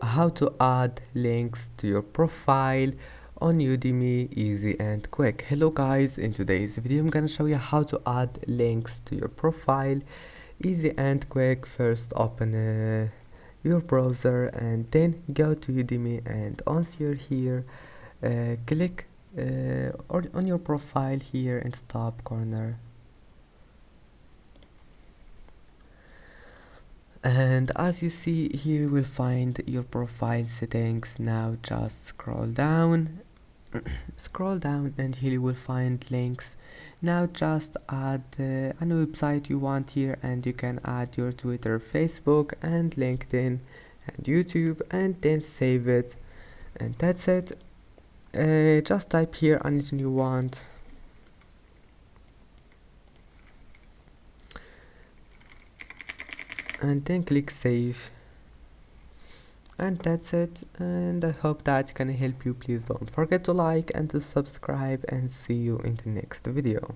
how to add links to your profile on Udemy, easy and quick. Hello guys, in today's video I'm gonna show you how to add links to your profile, easy and quick. First open your browser and then go to Udemy, and once you're here, click on your profile here in the top corner, and as you see here you will find your profile settings. Now just scroll down and here you will find links. Now just add any website you want here, and you can add your Twitter, Facebook and LinkedIn and YouTube, and then save it, and that's it. Just type here anything you want, and then click save, and that's it. And I hope that can help you. Please don't forget to like and to subscribe, and see you in the next video.